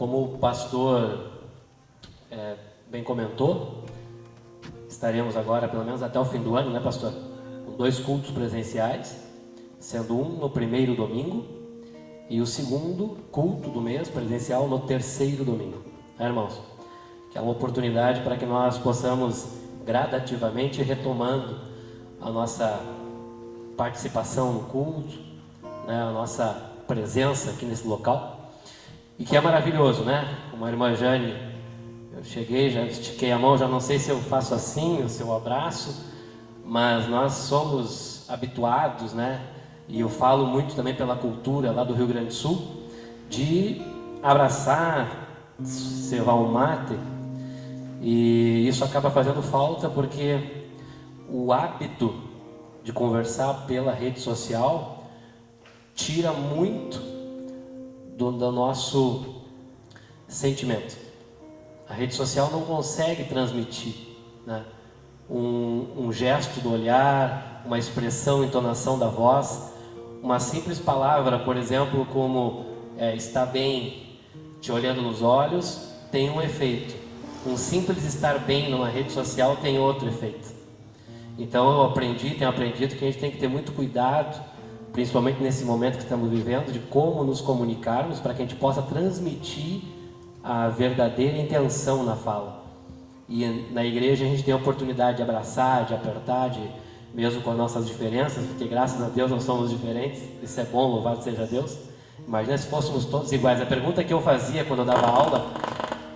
como o pastor bem comentou, estaremos agora, pelo menos até o fim do ano, né, pastor? Com 2 cultos presenciais, sendo um no primeiro domingo e o segundo culto do mês presencial no terceiro domingo. Irmãos, que é uma oportunidade para que nós possamos gradativamente ir retomando a nossa participação no culto, né, a nossa presença aqui nesse local, e que é maravilhoso, né? Como a irmã Jane, eu cheguei, já estiquei a mão, já não sei se eu faço assim, o seu abraço, mas nós somos habituados, né? E eu falo muito também pela cultura lá do Rio Grande do Sul, de abraçar, cevar um mate, e isso acaba fazendo falta porque o hábito de conversar pela rede social tira muito do nosso sentimento. A rede social não consegue transmitir, né, um gesto do olhar, uma expressão, entonação da voz, uma simples palavra, por exemplo, como está bem, te olhando nos olhos, tem um efeito. Um simples estar bem numa rede social tem outro efeito. Então eu tenho aprendido que a gente tem que ter muito cuidado, principalmente nesse momento que estamos vivendo, de como nos comunicarmos para que a gente possa transmitir a verdadeira intenção na fala. E na igreja a gente tem a oportunidade de abraçar, de apertar, mesmo com as nossas diferenças, porque graças a Deus nós somos diferentes, isso é bom, louvado seja Deus. Imagina se fôssemos todos iguais. A pergunta que eu fazia quando eu dava aula,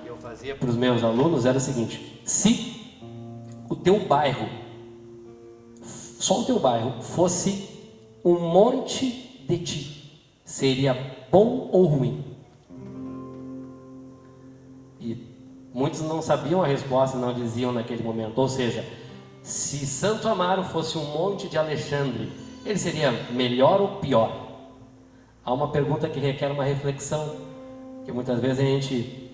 eu fazia para os meus alunos, era o seguinte: se o teu bairro, só o teu bairro, fosse um monte de ti, seria bom ou ruim? E muitos não sabiam a resposta, não diziam naquele momento. Ou seja, se Santo Amaro fosse um monte de Alexandre, ele seria melhor ou pior? Há uma pergunta que requer uma reflexão, que muitas vezes a gente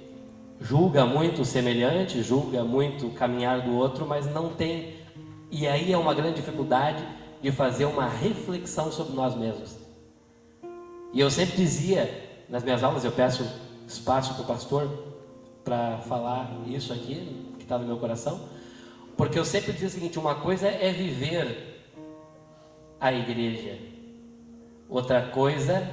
julga muito o semelhante, julga muito o caminhar do outro, mas não tem. E aí é uma grande dificuldade de fazer uma reflexão sobre nós mesmos. E eu sempre dizia nas minhas aulas, eu peço espaço para o pastor para falar isso aqui, que está no meu coração, porque eu sempre dizia o seguinte: uma coisa é viver a igreja, outra coisa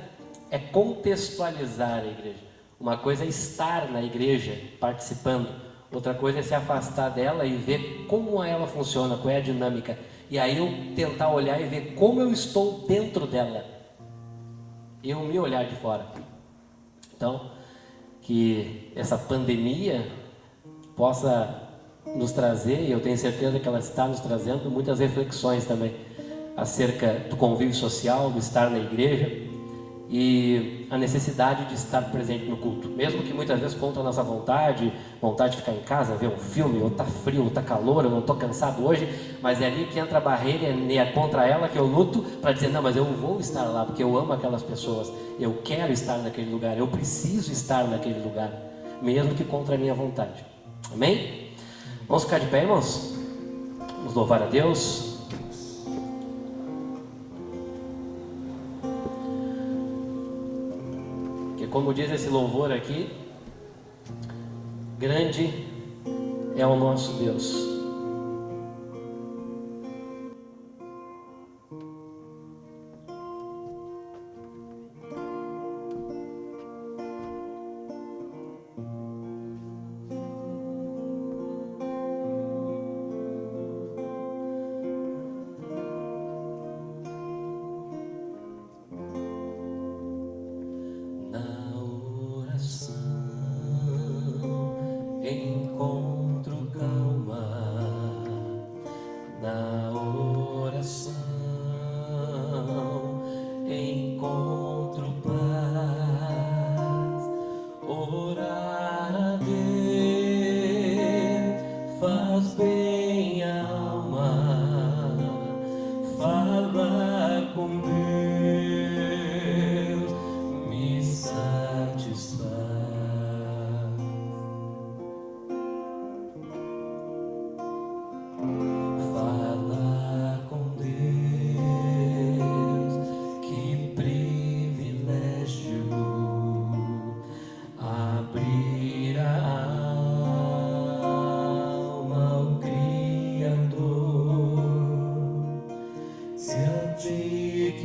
é contextualizar a igreja. Uma coisa é estar na igreja, participando, outra coisa é se afastar dela e ver como ela funciona, qual é a dinâmica, e aí eu tentar olhar e ver como eu estou dentro dela, eu me olhar de fora. Então, que essa pandemia possa nos trazer, e eu tenho certeza que ela está nos trazendo, muitas reflexões também acerca do convívio social, do estar na igreja e a necessidade de estar presente no culto, mesmo que muitas vezes contra a nossa vontade de ficar em casa, ver um filme, ou tá frio, ou tá calor, eu não estou cansado hoje, mas é ali que entra a barreira, é contra ela que eu luto para dizer: não, mas eu vou estar lá, porque eu amo aquelas pessoas, eu quero estar naquele lugar, eu preciso estar naquele lugar, mesmo que contra a minha vontade. Amém? Vamos ficar de pé, irmãos? Vamos louvar a Deus. Que, como diz esse louvor aqui, grande é o nosso Deus. Encontro calma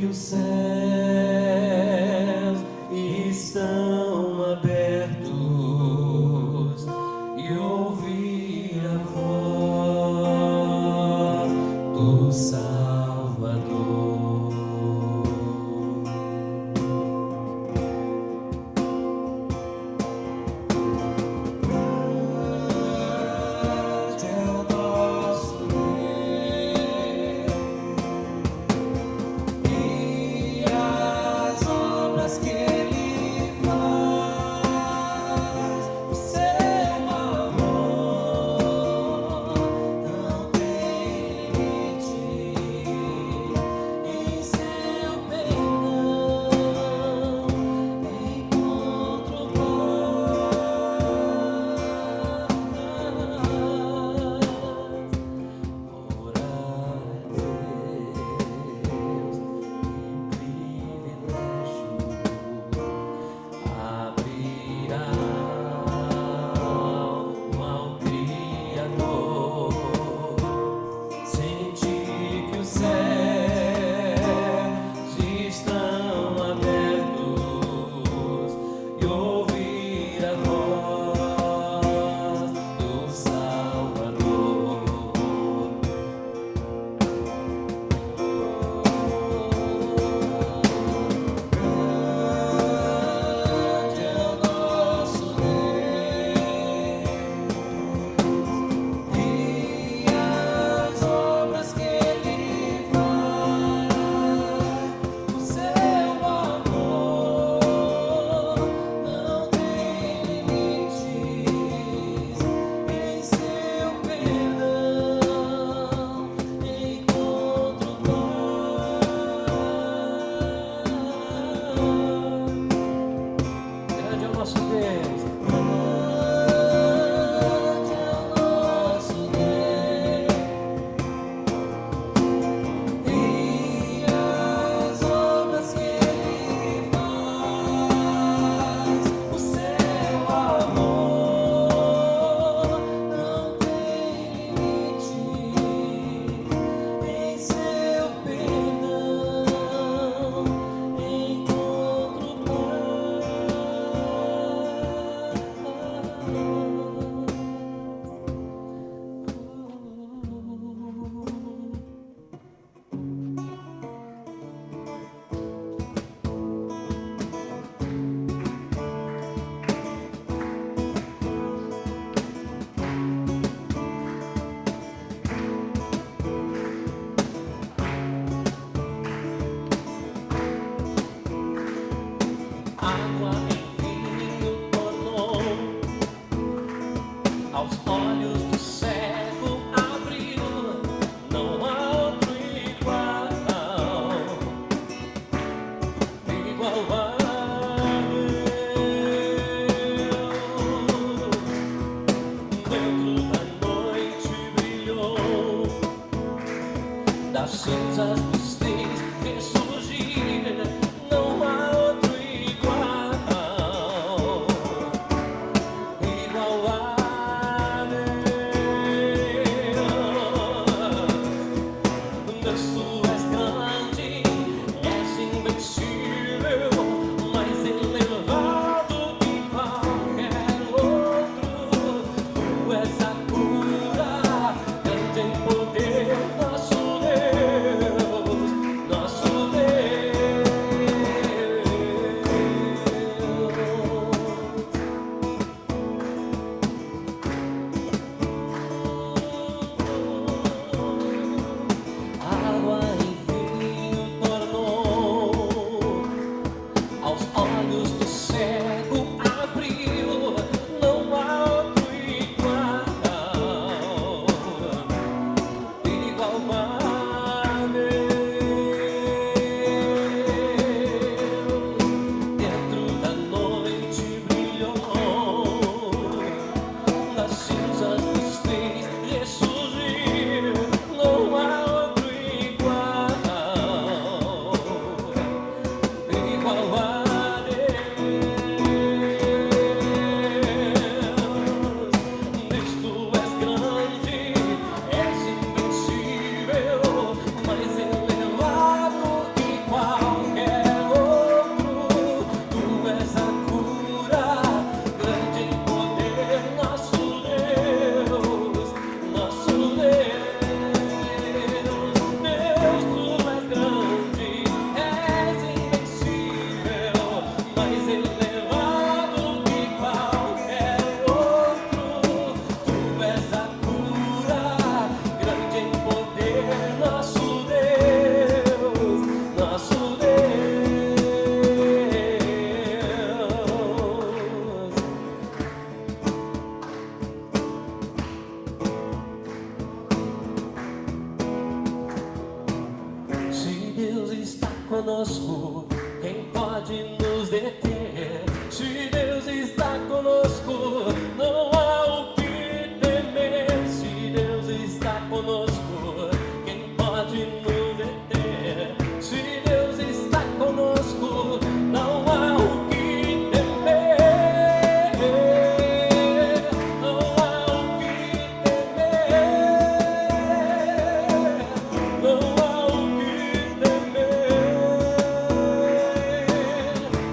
que os céus estão abertos e ouvir a voz do Salvador. Grande é o nosso Deus, e as obras que Ele faz, o seu amor não tem limite, em seu perdão encontro paz. Orar a Deus, que privilégio, abrir a alma ao Criador, sentir que os céus estão abertos e ouvir a voz do Salvador. Grande é o nosso Deus, e as obras que Ele faz, o seu amor não tem limites, em seu perdão encontro paz. Grande é o nosso Deus. Grande é o nosso Deus, e as obras que Ele faz, o seu amor não tem limite, em seu perdão encontro água em vinho tornou, aos olhos do cego abriu, não há outro igual a Deus. Dentro da noite brilhou, das cinzas dos fins ressurgir, não há outro igual a Deus. conosco, quem pode nos deter? Se Deus está conosco, não há o que temer. Se Deus está conosco, quem pode nos deter? Se Deus está conosco, não há o que temer. Não há o que temer. Não há o que temer.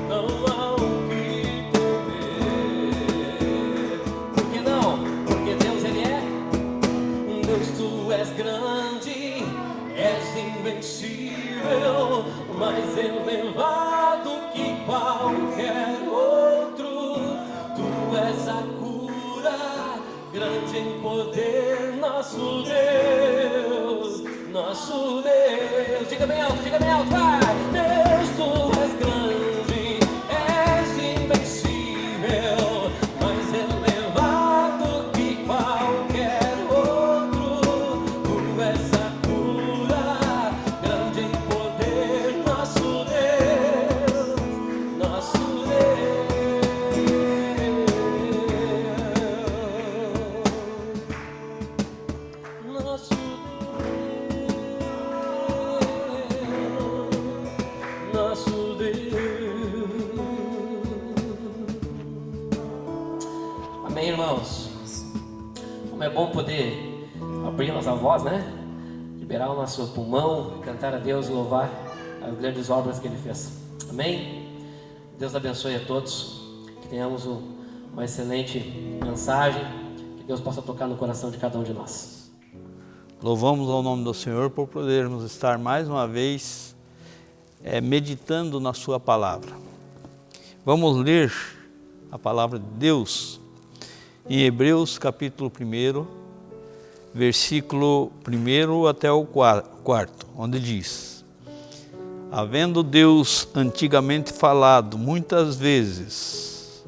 Não há o que temer. Por que não? Porque Deus, Ele é Deus, tu és grande, és invencível, mais elevado que qualquer outro. Tu és a cura, grande em poder, nosso Deus, nosso Deus. Diga bem alto, vai! Deus, tu és grande, és invencível, mais elevado que qualquer outro. Tu és a cura, grande em poder, nosso Deus, nosso Deus. Nosso Deus, nosso Deus. Amém, irmãos? Como é bom poder abrir nossa voz, né? Liberar o nosso pulmão, cantar a Deus, louvar as grandes obras que Ele fez. Amém? Deus abençoe a todos, que tenhamos uma excelente mensagem, que Deus possa tocar no coração de cada um de nós. Louvamos ao nome do Senhor por podermos estar mais uma vez meditando na sua palavra. Vamos ler a palavra de Deus em Hebreus capítulo 1, versículo 1 até o 4, onde diz: havendo Deus antigamente falado muitas vezes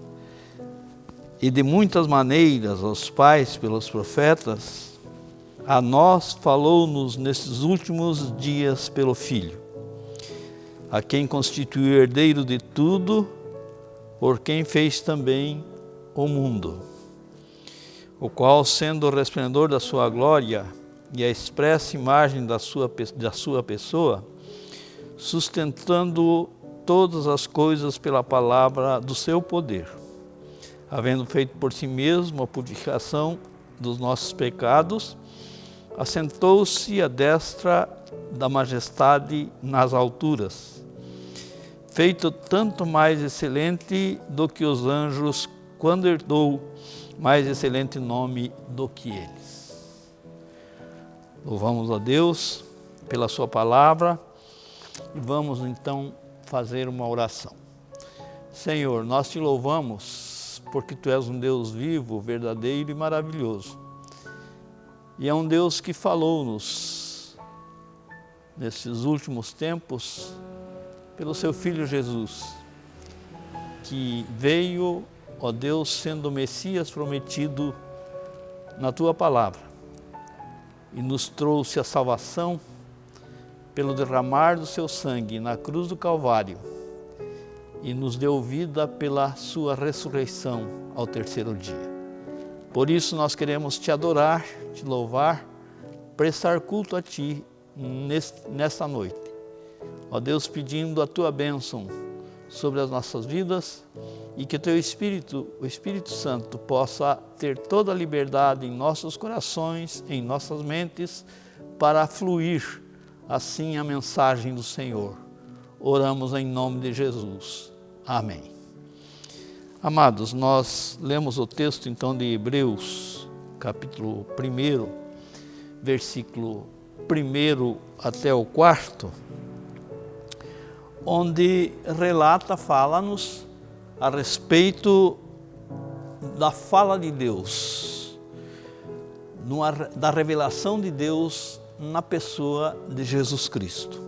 e de muitas maneiras aos pais pelos profetas, a nós falou-nos nesses últimos dias pelo Filho, a quem constituiu herdeiro de tudo, por quem fez também o mundo, o qual, sendo o resplendor da sua glória e a expressa imagem da sua pessoa, sustentando todas as coisas pela palavra do seu poder, havendo feito por si mesmo a purificação dos nossos pecados, assentou-se à destra da majestade nas alturas, feito tanto mais excelente do que os anjos, quando herdou mais excelente nome do que eles. Louvamos a Deus pela sua palavra e vamos então fazer uma oração. Senhor, nós te louvamos porque tu és um Deus vivo, verdadeiro e maravilhoso. E é um Deus que falou-nos nesses últimos tempos pelo seu Filho Jesus, que veio, ó Deus, sendo o Messias prometido na tua palavra, e nos trouxe a salvação pelo derramar do seu sangue na cruz do Calvário, e nos deu vida pela sua ressurreição ao terceiro dia. Por isso nós queremos te adorar, te louvar, prestar culto a ti nesta noite. Ó Deus, pedindo a tua bênção sobre as nossas vidas e que teu Espírito, o Espírito Santo, possa ter toda a liberdade em nossos corações, em nossas mentes, para fluir assim a mensagem do Senhor. Oramos em nome de Jesus. Amém. Amados, nós lemos o texto então de Hebreus, capítulo 1, versículo 1 até o 4, onde fala-nos a respeito da fala de Deus, da revelação de Deus na pessoa de Jesus Cristo.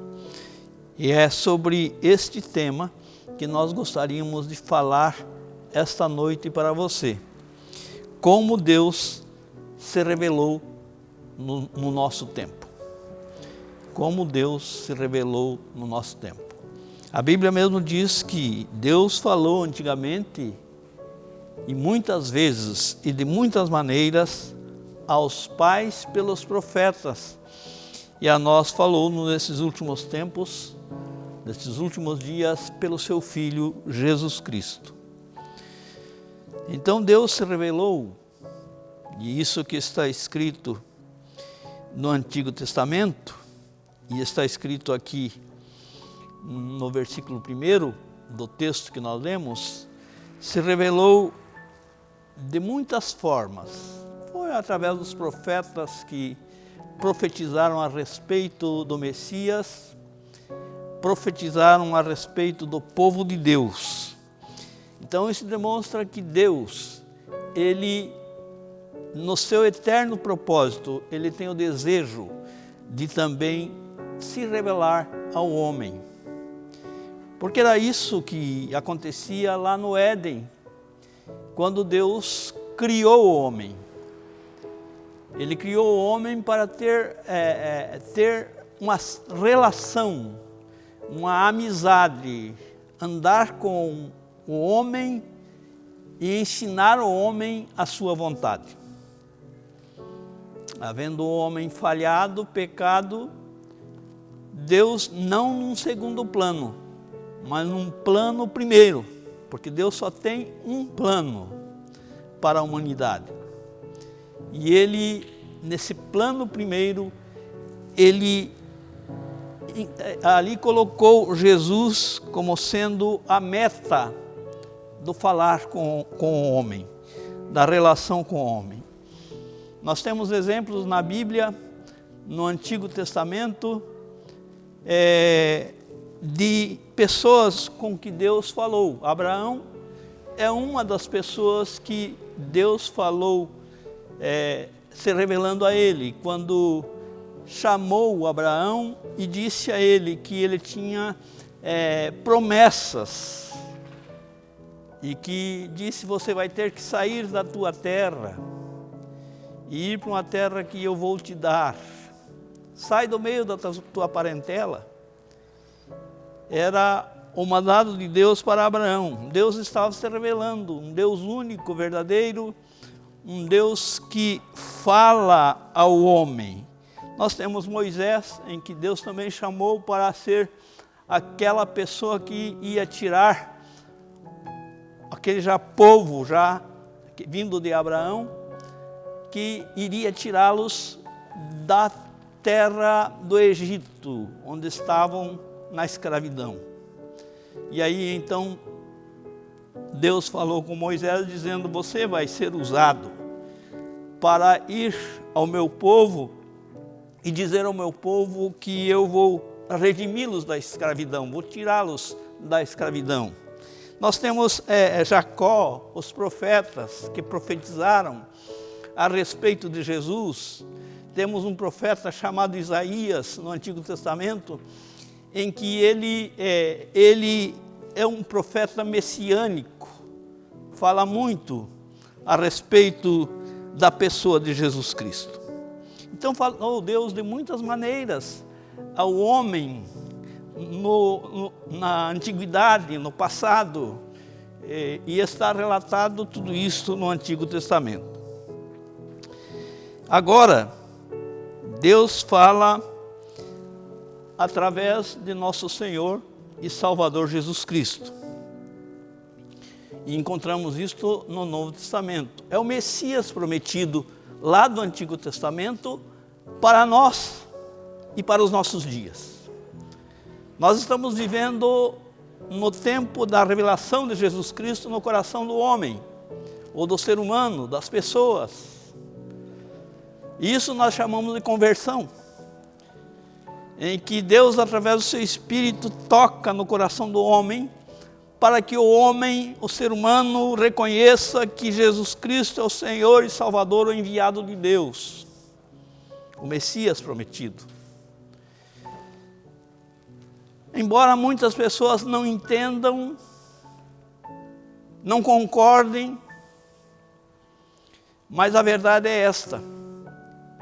E é sobre este tema que nós gostaríamos de falar esta noite para você. Como Deus se revelou no nosso tempo. Como Deus se revelou no nosso tempo. A Bíblia mesmo diz que Deus falou antigamente, e muitas vezes e de muitas maneiras, aos pais pelos profetas, e a nós falou nesses últimos tempos, nesses últimos dias, pelo seu Filho Jesus Cristo. Então Deus se revelou, e isso que está escrito no Antigo Testamento, e está escrito aqui no versículo 1 do texto que nós lemos, se revelou de muitas formas. Foi através dos profetas que profetizaram a respeito do Messias, profetizaram a respeito do povo de Deus. Então isso demonstra que Deus, Ele, no seu eterno propósito, Ele tem o desejo de também se revelar ao homem. Porque era isso que acontecia lá no Éden, quando Deus criou o homem. Ele criou o homem para ter uma relação, uma amizade, andar com o homem e ensinar o homem a sua vontade. Havendo o homem falhado, pecado, Deus não num segundo plano, mas num plano primeiro, porque Deus só tem um plano para a humanidade. E Ele, nesse plano primeiro, Ele ali colocou Jesus como sendo a meta do falar com o homem, da relação com o homem. Nós temos exemplos na Bíblia, no Antigo Testamento, de pessoas com que Deus falou. Abraão é uma das pessoas que Deus falou, se revelando a ele, quando chamou Abraão e disse a ele que ele tinha promessas, e que disse: você vai ter que sair da tua terra e ir para uma terra que eu vou te dar. Sai do meio da tua parentela. Era o mandado de Deus para Abraão. Deus estava se revelando, um Deus único, verdadeiro, um Deus que fala ao homem. Nós temos Moisés, em que Deus também chamou para ser aquela pessoa que ia tirar aquele povo vindo de Abraão, que iria tirá-los da terra do Egito, onde estavam na escravidão. E aí então Deus falou com Moisés dizendo: você vai ser usado para ir ao meu povo e dizer ao meu povo que eu vou redimi-los da escravidão, vou tirá-los da escravidão. Nós temos Jacó, os profetas que profetizaram a respeito de Jesus. Temos um profeta chamado Isaías no Antigo Testamento, em que ele é um profeta messiânico, fala muito a respeito da pessoa de Jesus Cristo. Então falou Deus de muitas maneiras ao homem na antiguidade, no passado, e está relatado tudo isso no Antigo Testamento. Agora, Deus fala através de nosso Senhor e Salvador Jesus Cristo. E encontramos isto no Novo Testamento. É o Messias prometido lá do Antigo Testamento para nós e para os nossos dias. Nós estamos vivendo no tempo da revelação de Jesus Cristo no coração do homem, ou do ser humano, das pessoas. Isso nós chamamos de conversão, em que Deus, através do seu Espírito, toca no coração do homem, para que o homem, o ser humano, reconheça que Jesus Cristo é o Senhor e Salvador, o enviado de Deus, o Messias prometido. Embora muitas pessoas não entendam, não concordem, mas a verdade é esta: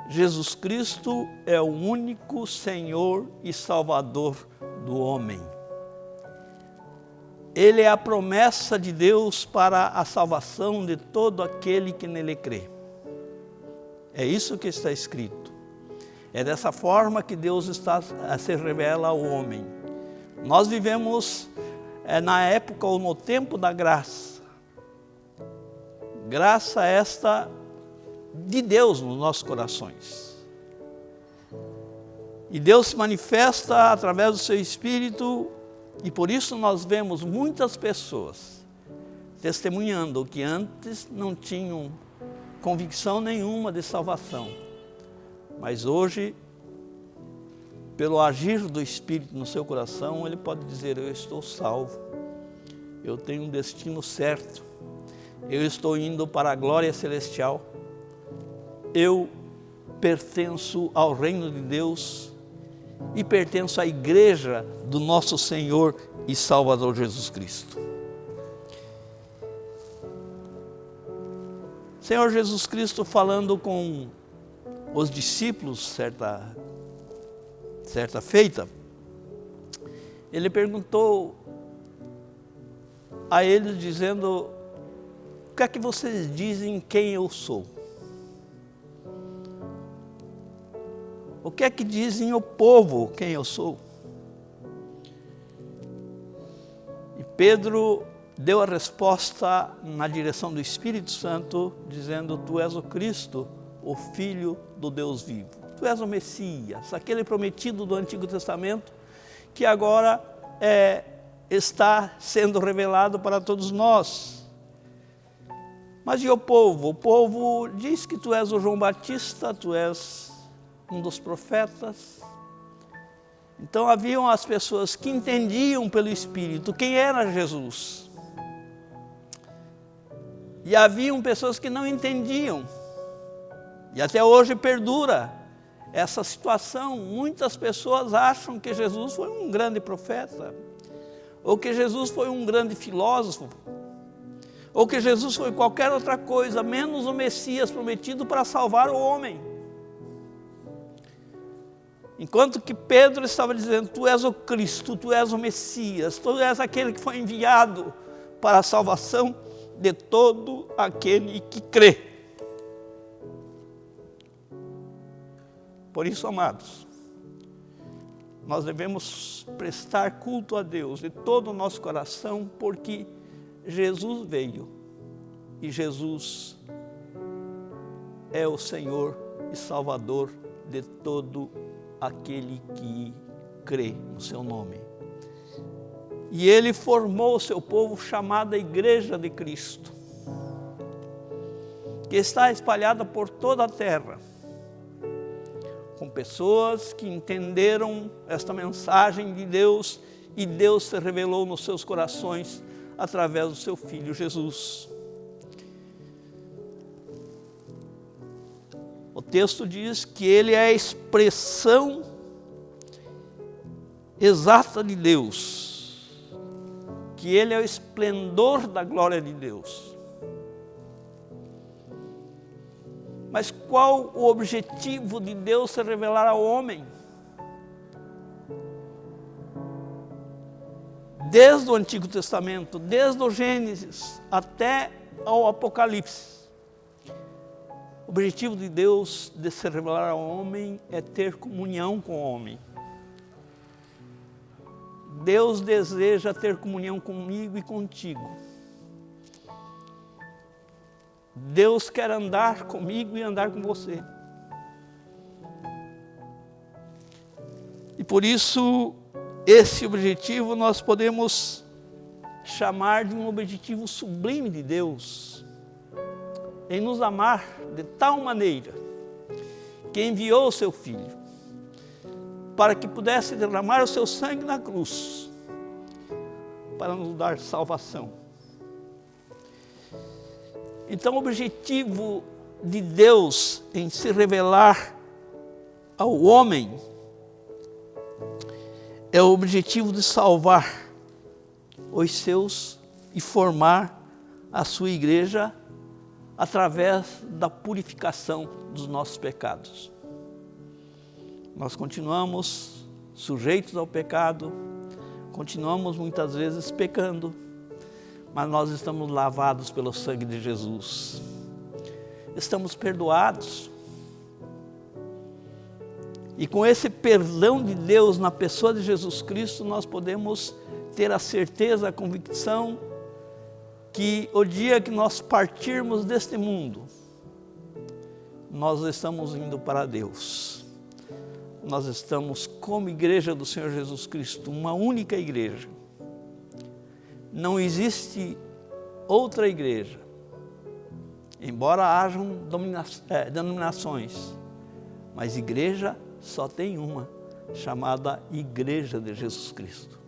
Jesus Cristo é o único Senhor e Salvador do homem. ele é a promessa de Deus para a salvação de todo aquele que nele crê. É isso que está escrito. É dessa forma que Deus se revela ao homem. Nós vivemos na época ou no tempo da graça. Graça esta de Deus nos nossos corações. E Deus se manifesta através do seu Espírito, e por isso nós vemos muitas pessoas testemunhando que antes não tinham convicção nenhuma de salvação, mas hoje, pelo agir do Espírito no seu coração, ele pode dizer: eu estou salvo, eu tenho um destino certo, eu estou indo para a glória celestial, eu pertenço ao reino de Deus e pertenço à igreja do nosso Senhor e Salvador Jesus Cristo. Senhor Jesus Cristo, falando com os discípulos certa feita, ele perguntou a eles dizendo: o que é que vocês dizem quem eu sou? O que é que dizem o povo quem eu sou? E Pedro deu a resposta na direção do Espírito Santo, dizendo: tu és o Cristo, o Filho do Deus vivo. Tu és o Messias, aquele prometido do Antigo Testamento, que agora está sendo revelado para todos nós. Mas e o povo? O povo diz que tu és o João Batista, tu és um dos profetas. Então haviam as pessoas que entendiam pelo Espírito quem era Jesus. E haviam pessoas que não entendiam. E até hoje perdura essa situação. Muitas pessoas acham que Jesus foi um grande profeta, ou que Jesus foi um grande filósofo, ou que Jesus foi qualquer outra coisa, menos o Messias prometido para salvar o homem. Enquanto que Pedro estava dizendo: tu és o Cristo, tu és o Messias, tu és aquele que foi enviado para a salvação de todo aquele que crê. Por isso, amados, nós devemos prestar culto a Deus de todo o nosso coração, porque Jesus veio e Jesus é o Senhor e Salvador de todo aquele que crê no seu nome. E ele formou o seu povo, chamado a Igreja de Cristo, que está espalhada por toda a terra, com pessoas que entenderam esta mensagem de Deus, e Deus se revelou nos seus corações através do seu Filho Jesus. O texto diz que ele é a expressão exata de Deus, que ele é o esplendor da glória de Deus. Mas qual o objetivo de Deus se revelar ao homem? Desde o Antigo Testamento, desde o Gênesis até ao Apocalipse, o objetivo de Deus de se revelar ao homem é ter comunhão com o homem. Deus deseja ter comunhão comigo e contigo. Deus quer andar comigo e andar com você. E por isso, esse objetivo nós podemos chamar de um objetivo sublime de Deus, em nos amar de tal maneira que enviou o seu Filho para que pudesse derramar o seu sangue na cruz para nos dar salvação. Então, o objetivo de Deus em se revelar ao homem é o objetivo de salvar os seus e formar a sua igreja através da purificação dos nossos pecados. Nós continuamos sujeitos ao pecado, continuamos muitas vezes pecando, mas nós estamos lavados pelo sangue de Jesus. Estamos perdoados. E com esse perdão de Deus na pessoa de Jesus Cristo, nós podemos ter a certeza, a convicção que o dia que nós partirmos deste mundo, nós estamos indo para Deus. Nós estamos como igreja do Senhor Jesus Cristo, uma única igreja. Não existe outra igreja, embora hajam denominações, mas igreja só tem uma, chamada Igreja de Jesus Cristo,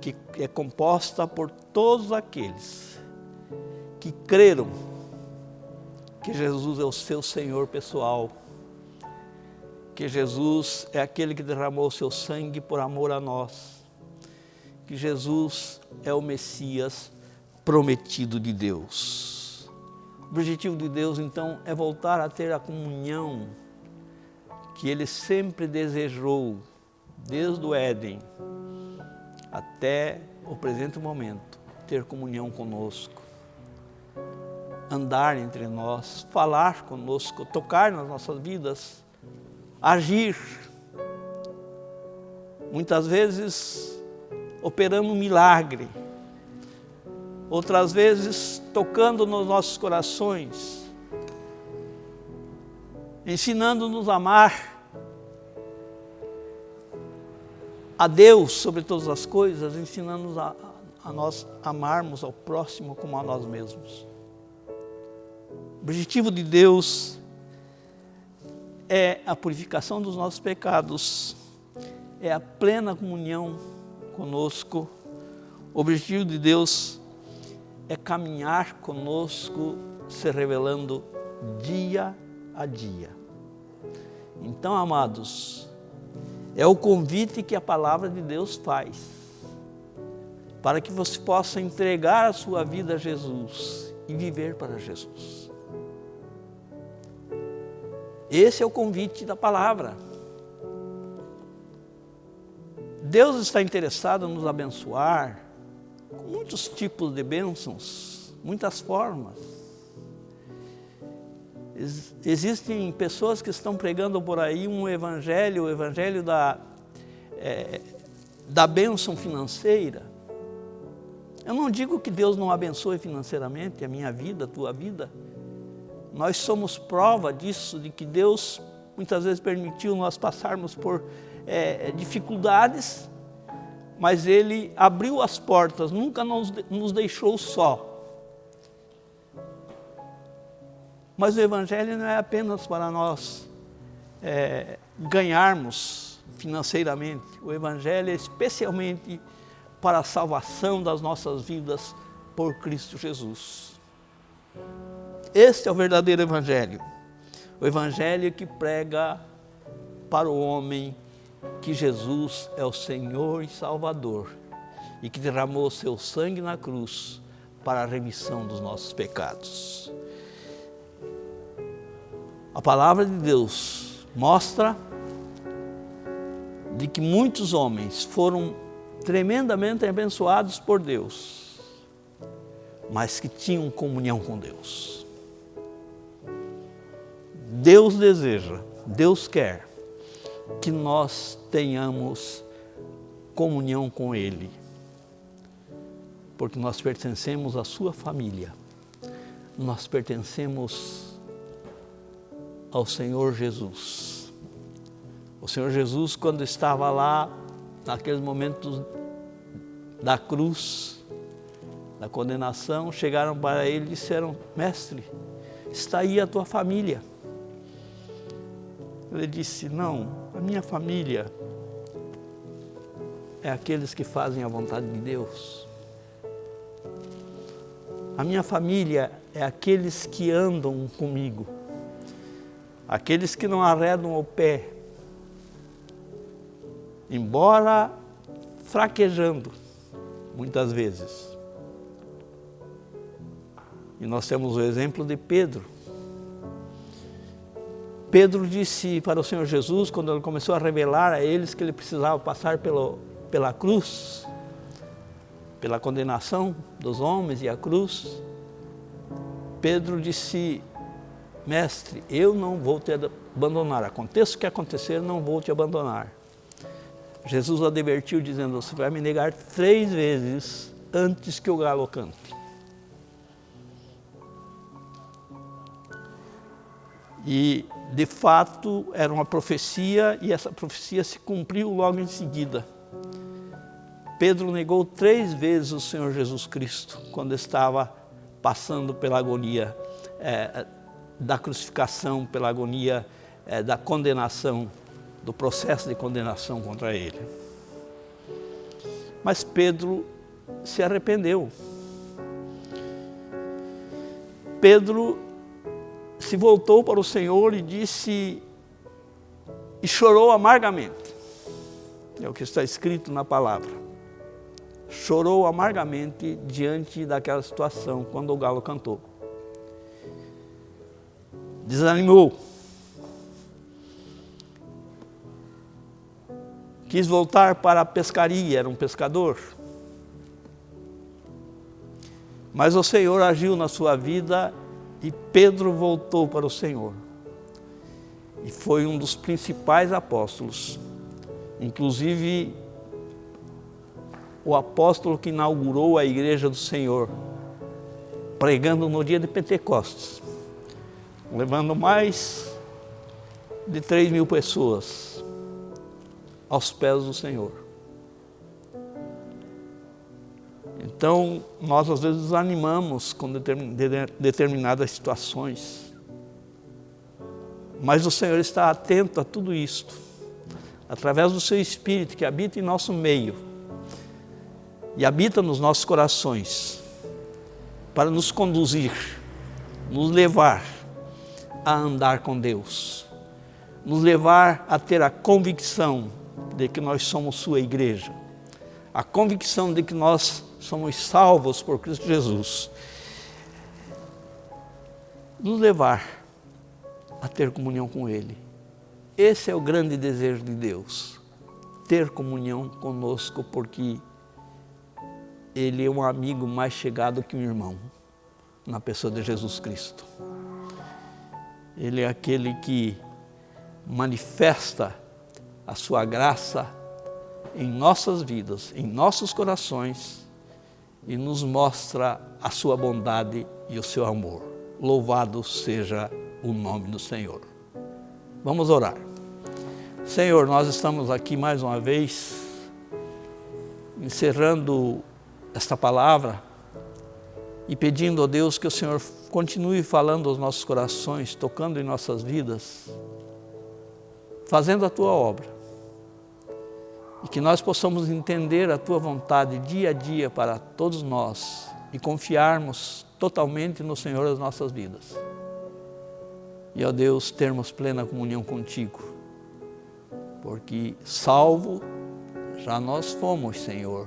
que é composta por todos aqueles que creram que Jesus é o seu Senhor pessoal, que Jesus é aquele que derramou o seu sangue por amor a nós, que Jesus é o Messias prometido de Deus. O objetivo de Deus, então, é voltar a ter a comunhão que Ele sempre desejou, desde o Éden até o presente momento, ter comunhão conosco, andar entre nós, falar conosco, tocar nas nossas vidas, agir, muitas vezes operando um milagre, outras vezes tocando nos nossos corações, ensinando-nos a amar a Deus sobre todas as coisas, ensinando-nos a nós amarmos ao próximo como a nós mesmos. O objetivo de Deus é a purificação dos nossos pecados, é a plena comunhão conosco. O objetivo de Deus é caminhar conosco, se revelando dia a dia. Então, amados, é o convite que a palavra de Deus faz, para que você possa entregar a sua vida a Jesus e viver para Jesus. Esse é o convite da palavra. Deus está interessado em nos abençoar com muitos tipos de bênçãos, muitas formas. Existem pessoas que estão pregando por aí o evangelho da bênção financeira. Eu não digo que Deus não abençoe financeiramente a minha vida, a tua vida. Nós somos prova disso, de que Deus muitas vezes permitiu nós passarmos por dificuldades, mas Ele abriu as portas, nunca nos deixou só. Mas o Evangelho não é apenas para nós ganharmos financeiramente. O Evangelho é especialmente para a salvação das nossas vidas por Cristo Jesus. Este é o verdadeiro Evangelho. O Evangelho que prega para o homem que Jesus é o Senhor e Salvador e que derramou o seu sangue na cruz para a remissão dos nossos pecados. A palavra de Deus mostra de que muitos homens foram tremendamente abençoados por Deus, mas que tinham comunhão com Deus. Deus deseja, Deus quer que nós tenhamos comunhão com Ele, porque nós pertencemos à sua família, nós pertencemos ao Senhor Jesus. O Senhor Jesus, quando estava lá, naqueles momentos da cruz, da condenação, chegaram para Ele e disseram: Mestre, está aí a tua família. Ele disse: não, a minha família é aqueles que fazem a vontade de Deus. A minha família é aqueles que andam comigo, aqueles que não arredam o pé, embora fraquejando muitas vezes. E nós temos o exemplo de Pedro. Pedro disse para o Senhor Jesus, quando ele começou a revelar a eles que ele precisava passar pela cruz, pela condenação dos homens e a cruz, Pedro disse: Mestre, eu não vou te abandonar, aconteça o que acontecer, não vou te abandonar. Jesus o advertiu dizendo: você vai me negar 3 vezes antes que o galo cante. E de fato era uma profecia, e essa profecia se cumpriu logo em seguida. Pedro negou 3 vezes o Senhor Jesus Cristo quando estava passando pela agonia da crucificação, pela agonia da condenação, do processo de condenação contra ele. Mas Pedro se arrependeu. Pedro se voltou para o Senhor e disse, e chorou amargamente. É o que está escrito na palavra. Chorou amargamente diante daquela situação, quando o galo cantou. Desanimou. Quis voltar para a pescaria, era um pescador. Mas o Senhor agiu na sua vida e Pedro voltou para o Senhor. E foi um dos principais apóstolos. Inclusive, o apóstolo que inaugurou a igreja do Senhor, pregando no dia de Pentecostes, levando mais de 3.000 pessoas aos pés do Senhor. Então, nós às vezes desanimamos com determinadas situações, mas o Senhor está atento a tudo isto, através do seu Espírito que habita em nosso meio e habita nos nossos corações, para nos conduzir, nos levar a andar com Deus, nos levar a ter a convicção de que nós somos sua igreja, a convicção de que nós somos salvos por Cristo Jesus, nos levar a ter comunhão com Ele. Esse é o grande desejo de Deus, ter comunhão conosco, porque Ele é um amigo mais chegado que um irmão, na pessoa de Jesus Cristo. Ele é aquele que manifesta a sua graça em nossas vidas, em nossos corações, e nos mostra a sua bondade e o seu amor. Louvado seja o nome do Senhor. Vamos orar. Senhor, nós estamos aqui mais uma vez, encerrando esta palavra e pedindo a Deus que o Senhor continue falando aos nossos corações, tocando em nossas vidas, fazendo a Tua obra. E que nós possamos entender a Tua vontade dia a dia para todos nós e confiarmos totalmente no Senhor das nossas vidas. E, ó Deus, termos plena comunhão contigo, porque salvo já nós fomos, Senhor,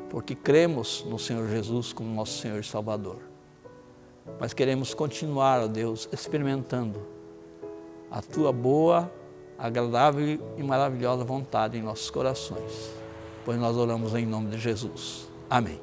porque cremos no Senhor Jesus como nosso Senhor e Salvador. Mas queremos continuar, ó Deus, experimentando a Tua boa, agradável e maravilhosa vontade em nossos corações, pois nós oramos em nome de Jesus. Amém.